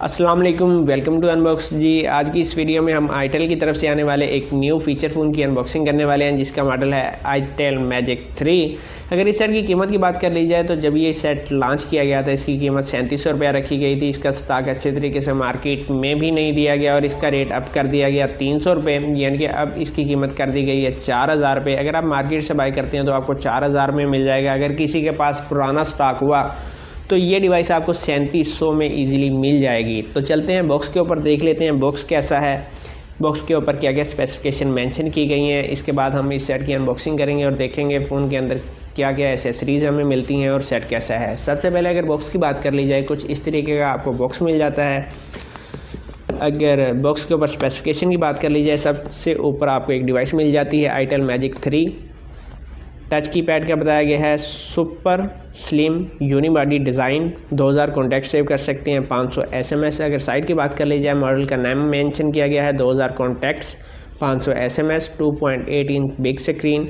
अस्सलाम वालेकुम, welcome to unbox जी। आज की इस वीडियो में हम आईटेल की तरफ से आने वाले एक न्यू फीचर फ़ोन की अनबॉक्सिंग करने वाले हैं, जिसका मॉडल है आईटेल मैजिक 3। अगर इस सेट की कीमत की बात कर ली जाए तो जब ये सेट लॉन्च किया गया था इसकी कीमत 3700 रुपया रखी गई थी। इसका स्टॉक अच्छे तरीके से मार्केट में भी नहीं दिया गया और इसका रेट अप कर दिया गया 300 रुपये, यानी कि अब इसकी कीमत कर दी गई है 4000 रुपये। अगर आप मार्केट से बाई करते हैं तो आपको 4000 में मिल जाएगा। अगर किसी के पास पुराना स्टॉक हुआ तो ये डिवाइस आपको 3700 में इजीली मिल जाएगी। तो चलते हैं बॉक्स के ऊपर देख लेते हैं बॉक्स कैसा है, बॉक्स के ऊपर क्या क्या स्पेसिफिकेशन मेंशन की गई हैं। इसके बाद हम इस सेट की अनबॉक्सिंग करेंगे और देखेंगे फ़ोन के अंदर क्या क्या एसेसरीज़ हमें मिलती हैं और सेट कैसा है। सबसे पहले अगर बॉक्स की बात कर ली जाए, कुछ इस तरीके का आपको बॉक्स मिल जाता है। अगर बॉक्स के ऊपर स्पेसिफिकेशन की बात कर ली जाए, सबसे ऊपर आपको एक डिवाइस मिल जाती है आईटेल मैजिक 3। टच की पैड का बताया गया है super slim unibody design, 2000 contact save कर सकते हैं, 500 SMS। अगर साइड की बात कर ली जाए, मॉडल का नाम मेंशन किया गया है, 2000 contacts, 500 SMS, 2.8 inch big screen,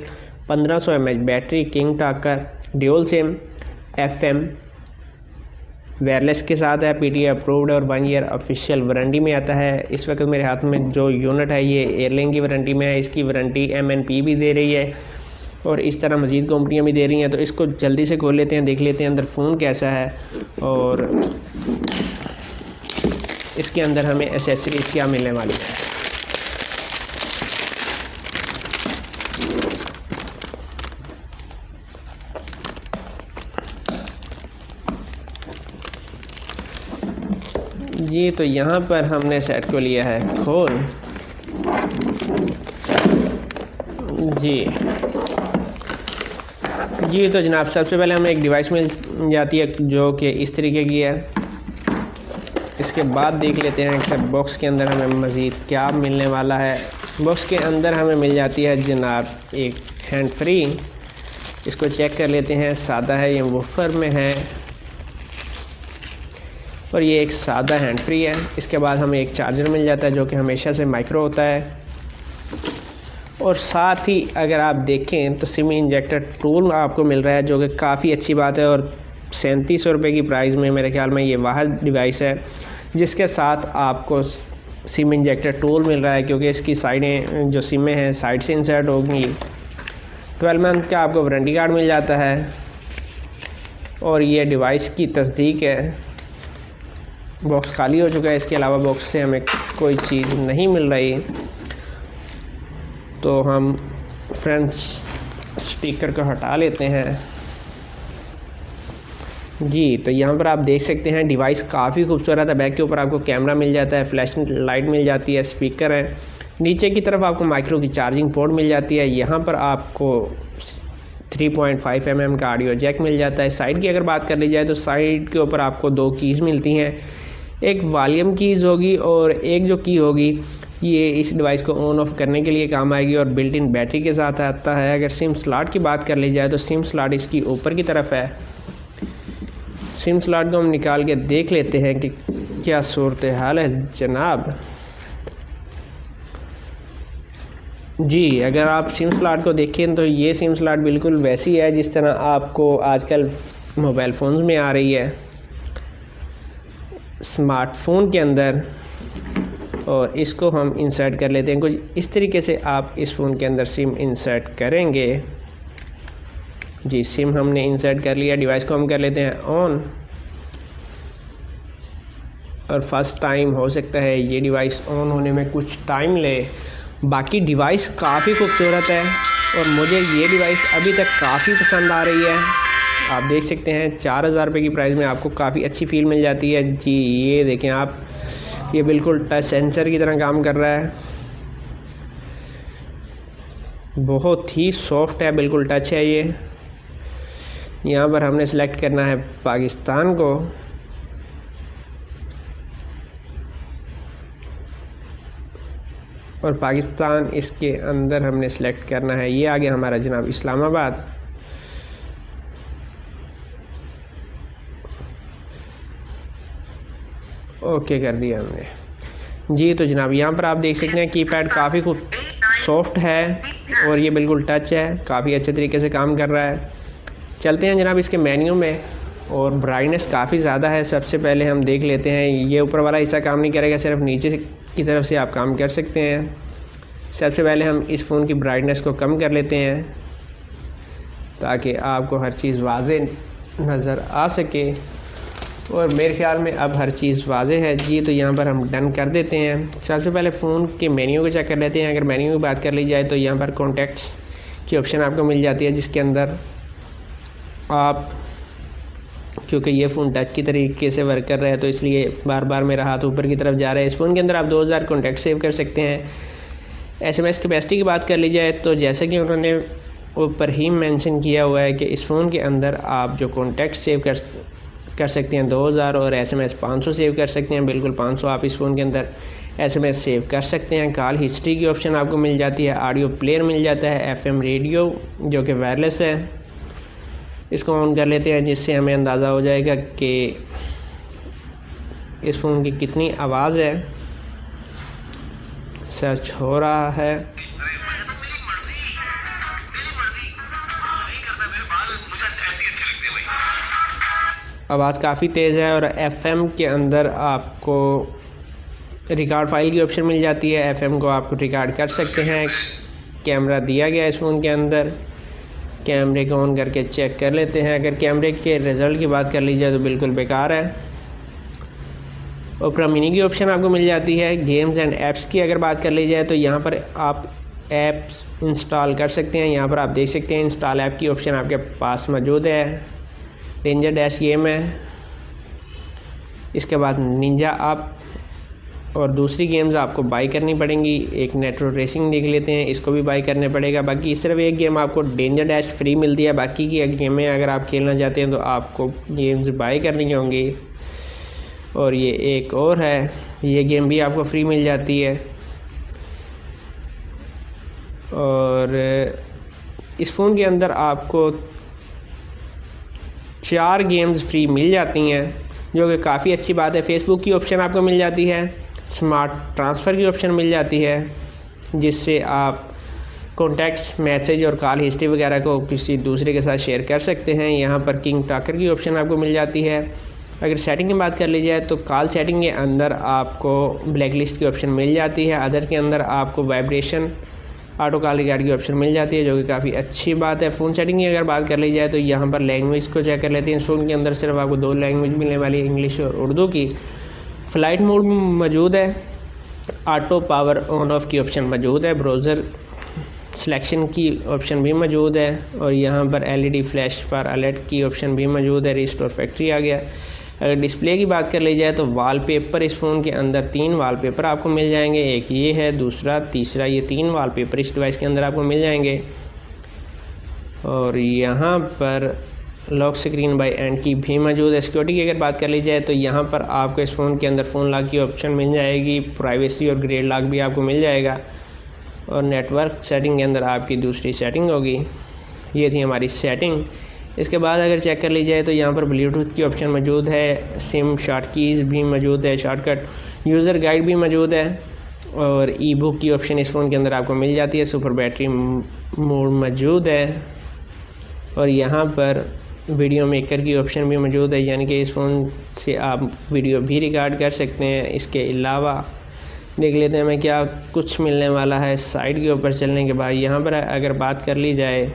1500 mAh battery, king talker, dual SIM, FM wireless के साथ है, PTA अप्रूव्ड और 1 ईयर ऑफिशियल वारंटी में आता है। इस वक्त मेरे हाथ में जो यूनिट है ये एयरलिंक की वारंटी में है। इसकी वारंटी MNP भी दे रही है और इस तरह मज़ीद कंपनियां भी दे रही हैं। तो इसको जल्दी से खोल लेते हैं, देख लेते हैं अंदर फ़ोन कैसा है और इसके अंदर हमें एसेसरीज क्या मिलने वाली है। जी तो यहाँ पर हमने सेट को लिया है खोल। जी तो जनाब, सबसे पहले हमें एक डिवाइस मिल जाती है जो कि इस तरीके की है। इसके बाद देख लेते हैं कि बॉक्स के अंदर हमें मज़ीद क्या मिलने वाला है। बॉक्स के अंदर हमें मिल जाती है जनाब एक हैंड फ्री। इसको चेक कर लेते हैं, सादा है, ये वूफर में है और ये एक सादा हैंड फ्री है। इसके बाद हमें एक चार्जर मिल जाता है जो कि हमेशा से माइक्रो होता है और साथ ही अगर आप देखें तो सिम इंजेक्टर टूल आपको मिल रहा है, जो कि काफ़ी अच्छी बात है। और 3700 रुपये की प्राइस में मेरे ख्याल में ये वाहिद डिवाइस है जिसके साथ आपको सिम इंजेक्टर टूल मिल रहा है, क्योंकि इसकी साइडें जो सिमें हैं साइड से इंसर्ट होंगी। 12 मंथ का आपको वारंटी कार्ड मिल जाता है और ये डिवाइस की तस्दीक है। बॉक्स खाली हो चुका है, इसके अलावा बॉक्स से हमें कोई चीज़ नहीं मिल रही। तो हम फ्रंट स्टिकर को हटा लेते हैं। जी तो यहाँ पर आप देख सकते हैं डिवाइस काफ़ी खूबसूरत है। बैक के ऊपर आपको कैमरा मिल जाता है, फ्लैश लाइट मिल जाती है, स्पीकर है। नीचे की तरफ आपको माइक्रो की चार्जिंग पोर्ट मिल जाती है। यहाँ पर आपको 3.5 mm का ऑडियो जैक मिल जाता है। साइड की अगर बात कर ली जाए तो साइड के ऊपर आपको 2 कीज़ मिलती हैं, एक वॉल्यूम कीज़ होगी और एक जो की होगी ये इस डिवाइस को ऑन ऑफ करने के लिए काम आएगी और बिल्ट इन बैटरी के साथ आता है। अगर सिम स्लॉट की बात कर ली जाए तो सिम स्लॉट इसकी ऊपर की तरफ है। सिम स्लॉट को हम निकाल के देख लेते हैं कि क्या सूरत हाल है जनाब। जी अगर आप सिम स्लॉट को देखें तो ये सिम स्लॉट बिल्कुल वैसी है जिस तरह आपको आजकल मोबाइल फ़ोन्स में आ रही है स्मार्टफोन के अंदर। और इसको हम इंसर्ट कर लेते हैं कुछ इस तरीके से। आप इस फ़ोन के अंदर सिम इंसर्ट करेंगे। जी सिम हमने इंसर्ट कर लिया। डिवाइस को हम कर लेते हैं ऑन और फर्स्ट टाइम हो सकता है ये डिवाइस ऑन होने में कुछ टाइम ले। बाकी डिवाइस काफ़ी खूबसूरत है और मुझे ये डिवाइस अभी तक काफ़ी पसंद आ रही है। आप देख सकते हैं 4000 रुपये की प्राइस में आपको काफ़ी अच्छी फील मिल जाती है। जी ये देखें आप, ये बिल्कुल टच सेंसर की तरह काम कर रहा है, बहुत ही सॉफ्ट है, बिल्कुल टच है ये। यहाँ पर हमने सेलेक्ट करना है पाकिस्तान को और पाकिस्तान इसके अंदर हमने सेलेक्ट करना है। ये आ गया हमारा जनाब इस्लामाबाद। ओके कर दिया हमने। जी तो जनाब यहाँ पर आप देख सकते हैं कीपैड काफ़ी खूब सॉफ्ट है और ये बिल्कुल टच है, काफ़ी अच्छे तरीके से काम कर रहा है। चलते हैं जनाब इसके मेन्यू में और ब्राइटनेस काफ़ी ज़्यादा है। सबसे पहले हम देख लेते हैं, ये ऊपर वाला हिस्सा काम नहीं करेगा, सिर्फ नीचे की तरफ से आप काम कर सकते हैं। सबसे पहले हम इस फ़ोन की ब्राइटनेस को कम कर लेते हैं ताकि आपको हर चीज़ वाज़ेह नज़र आ सके, और मेरे ख़्याल में अब हर चीज़ वाज़ेह है जी। तो यहाँ पर हम डन कर देते हैं। सबसे पहले फ़ोन के मेन्यू को चेक कर लेते हैं। अगर मेन्यू की बात कर ली जाए तो यहाँ पर कॉन्टैक्ट्स की ऑप्शन आपको मिल जाती है, जिसके अंदर आप, क्योंकि ये फ़ोन टच की तरीके से वर्क कर रहा है तो इसलिए बार बार मेरा हाथ ऊपर की तरफ जा रहा है। इस फ़ोन के अंदर आप 2000 कॉन्टैक्ट सेव कर सकते हैं। SMS कैपेसिटी की बात कर ली जाए तो जैसा कि उन्होंने ऊपर ही मेंशन किया हुआ है कि इस फ़ोन के अंदर आप जो कॉन्टैक्ट सेव कर सकते हैं 2000 और SMS 500 सेव कर सकते हैं। बिल्कुल 500 आप इस फ़ोन के अंदर SMS सेव कर सकते हैं। कॉल हिस्ट्री की ऑप्शन आपको मिल जाती है। ऑडियो प्लेयर मिल जाता है। FM रेडियो जो कि वायरलेस है, इसको ऑन कर लेते हैं, जिससे हमें अंदाज़ा हो जाएगा कि इस फ़ोन की कितनी आवाज़ है। सर्च हो रहा है। आवाज़ काफ़ी तेज़ है। और FM के अंदर आपको रिकॉर्ड फाइल की ऑप्शन मिल जाती है। FM को आप रिकॉर्ड कर सकते हैं। कैमरा दिया गया है इस फ़ोन के अंदर। कैमरे को ऑन करके चेक कर लेते हैं। अगर कैमरे के रिज़ल्ट की बात कर ली जाए तो बिल्कुल बेकार है। ओपरा मिनी की ऑप्शन आपको मिल जाती है। गेम्स एंड ऐप्स की अगर बात कर ली जाए तो यहाँ पर आप ऐप्स इंस्टॉल कर सकते हैं। यहाँ पर आप देख सकते हैं इंस्टॉल ऐप की ऑप्शन आपके पास मौजूद है। रेंजर डैश गेम है, इसके बाद निंजा आप, और दूसरी गेम्स आपको बाई करनी पड़ेंगी। एक नेट्रो रेसिंग देख लेते हैं, इसको भी बाई करने पड़ेगा। बाकी सिर्फ एक गेम आपको डेंजर डैश फ्री मिलती है। बाकी की गेमें अगर आप खेलना चाहते हैं तो आपको गेम्स बाई करनी होंगी। और ये एक और है, ये गेम भी आपको फ्री मिल जाती है। और इस फ़ोन के अंदर आपको 4 गेम्स फ्री मिल जाती हैं, जो कि काफ़ी अच्छी बात है। फेसबुक की ऑप्शन आपको मिल जाती है। स्मार्ट ट्रांसफ़र की ऑप्शन मिल जाती है, जिससे आप कॉन्टैक्ट्स, मैसेज और कॉल हिस्ट्री वगैरह को किसी दूसरे के साथ शेयर कर सकते हैं। यहाँ पर किंग टॉकर की ऑप्शन आपको मिल जाती है। अगर सेटिंग की बात कर ली जाए तो कॉल सेटिंग के अंदर आपको ब्लैक लिस्ट की ऑप्शन मिल जाती है। अदर के अंदर आपको वाइब्रेशन, ऑटो कॉल रिकॉर्ड की ऑप्शन मिल जाती है, जो कि काफ़ी अच्छी बात है। फ़ोन सेटिंग की अगर बात कर ली जाए तो यहाँ पर लैंग्वेज को चेक कर लेते हैं। इस फ़ोन के अंदर सिर्फ आपको 2 लैंग्वेज मिलने वाली है, इंग्लिश और उर्दू की। फ़्लाइट मोड मौजूद है। ऑटो पावर ऑन ऑफ की ऑप्शन मौजूद है। ब्राउज़र सिलेक्शन की ऑप्शन भी मौजूद है। और यहाँ पर LED फ्लैश फॉर अलर्ट की ऑप्शन भी मौजूद है। रिस्टोर फैक्ट्री आ गया। अगर डिस्प्ले की बात कर ली जाए तो वॉलपेपर, इस फ़ोन के अंदर 3 वॉलपेपर आपको मिल जाएंगे। एक ये है, दूसरा, तीसरा, ये 3 वॉलपेपर इस डिवाइस के अंदर आपको मिल जाएंगे। और यहाँ पर लॉक स्क्रीन बाय एंड की भी मौजूद है। सिक्योरिटी की अगर बात कर ली जाए तो यहाँ पर आपको इस फ़ोन के अंदर फ़ोन लॉक की ऑप्शन मिल जाएगी। प्राइवेसी और ग्रेड लॉक भी आपको मिल जाएगा। और नेटवर्क सेटिंग के अंदर आपकी दूसरी सेटिंग होगी। ये थी हमारी सेटिंग। इसके बाद अगर चेक कर ली जाए तो यहाँ पर ब्लूटूथ की ऑप्शन मौजूद है। सिम शॉर्ट कीज़ भी मौजूद है। शॉर्टकट यूज़र गाइड भी मौजूद है। और ई बुक की ऑप्शन इस फ़ोन के अंदर आपको मिल जाती है। सुपर बैटरी मोड मौजूद है। और यहाँ पर वीडियो मेकर की ऑप्शन भी मौजूद है, यानी कि इस फ़ोन से आप वीडियो भी रिकॉर्ड कर सकते हैं। इसके अलावा देख लेते हैं हमें क्या कुछ मिलने वाला है साइट के ऊपर चलने के बाद। यहाँ पर अगर बात कर ली जाए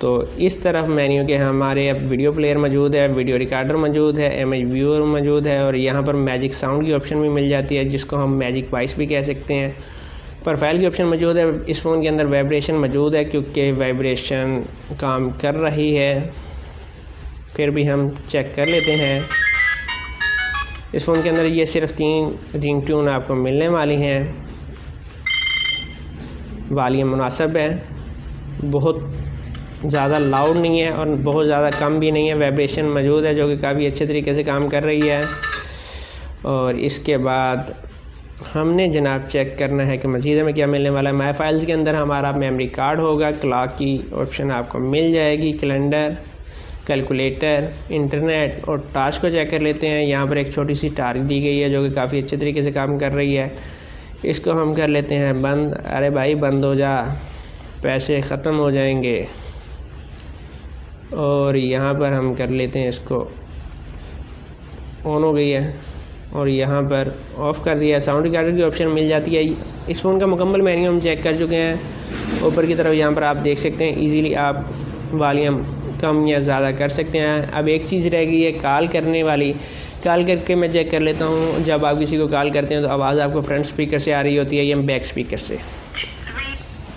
तो इस तरफ मेन्यू के हमारे अब वीडियो प्लेयर मौजूद है, वीडियो रिकॉर्डर मौजूद है, इमेज व्यूअर मौजूद है। और यहाँ पर मैजिक साउंड की ऑप्शन भी मिल जाती है, जिसको हम मैजिक वॉइस भी कह सकते हैं। प्रोफाइल की ऑप्शन मौजूद है। इस फ़ोन के अंदर वाइब्रेशन मौजूद है, क्योंकि वाइब्रेशन काम कर रही है। फिर भी हम चेक कर लेते हैं। इस फ़ोन के अंदर ये सिर्फ 3 रिंगटोन आपको मिलने वाली हैं। वॉल्यूम मुनासिब है, बहुत ज़्यादा लाउड नहीं है और बहुत ज़्यादा कम भी नहीं है। वाइब्रेशन मौजूद है, जो कि काफ़ी अच्छे तरीके से काम कर रही है। और इसके बाद हमने जनाब चेक करना है कि मज़ीद हमें क्या मिलने वाला है। माई फाइल्स के अंदर हमारा मेमोरी कार्ड होगा। क्लॉक की ऑप्शन आपको मिल जाएगी। कैलेंडर, कैलकुलेटर, इंटरनेट और टास्क को चेक कर लेते हैं। यहाँ पर एक छोटी सी टास्क दी गई है, जो कि काफ़ी अच्छे तरीके से काम कर रही है। इसको हम कर लेते हैं बंद। अरे भाई बंद हो जा, पैसे ख़त्म हो जाएंगे। और यहाँ पर हम कर लेते हैं इसको, ऑन हो गई है और यहाँ पर ऑफ़ कर दिया। साउंड रिकॉर्डर की ऑप्शन मिल जाती है। इस फ़ोन का मुकम्मल मेन्यू हम चेक कर चुके हैं। ऊपर की तरफ यहाँ पर आप देख सकते हैं इजीली आप वॉल्यूम कम या ज़्यादा कर सकते हैं। अब एक चीज़ रह गई है कॉल करने वाली। कॉल करके मैं चेक कर लेता हूँ। जब आप किसी को कॉल करते हैं तो आवाज़ आपको फ्रंट स्पीकर से आ रही होती है या बैक स्पीकर से।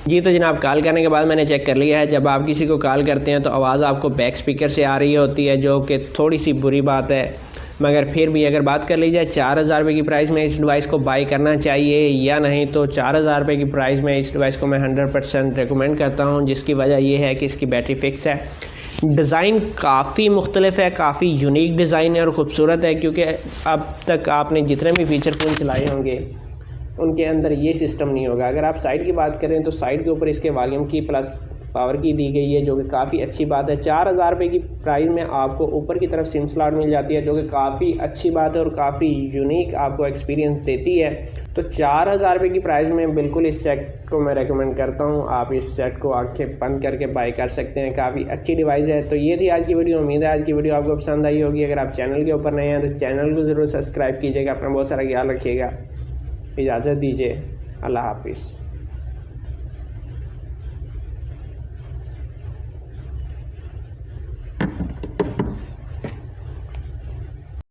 जी तो जनाब, कॉल करने के बाद मैंने चेक कर लिया है। जब आप किसी को कॉल करते हैं तो आवाज़ आपको बैक स्पीकर से आ रही होती है, जो कि थोड़ी सी बुरी बात है। मगर फिर भी अगर बात कर ली जाए 4000 रुपये की प्राइस में इस डिवाइस को बाई करना चाहिए या नहीं, तो 4000 रुपये की प्राइस में इस डिवाइस को मैं 100% रिकमेंड करता हूँ। जिसकी वजह यह है कि इसकी बैटरी फिक्स है, डिज़ाइन काफ़ी मुख्तलिफ है, काफ़ी यूनिक डिज़ाइन है और ख़ूबसूरत है। क्योंकि अब तक आपने जितने भी फीचर फ़ोन चलाए होंगे उनके अंदर ये सिस्टम नहीं होगा। अगर आप साइड की बात करें तो साइड के ऊपर इसके वॉल्यूम की प्लस पावर की दी गई है, जो कि काफ़ी अच्छी बात है। 4000 रुपये की प्राइस में आपको ऊपर की तरफ सिम स्लॉट मिल जाती है, जो कि काफ़ी अच्छी बात है और काफ़ी यूनिक आपको एक्सपीरियंस देती है। तो 4000 रुपये की प्राइस में बिल्कुल इस सेट को मैं रेकमेंड करता हूँ। आप इस सेट को आंखें बंद करके बाई कर सकते हैं, काफ़ी अच्छी डिवाइस है। तो ये थी आज की वीडियो। उम्मीद है आज की वीडियो आपको पसंद आई होगी। अगर आप चैनल के ऊपर नए हैं तो चैनल को ज़रूर सब्सक्राइब कीजिएगा। अपना बहुत सारा ख्याल रखिएगा। इजाज़त दीजिए, अल्लाह हाफिज़।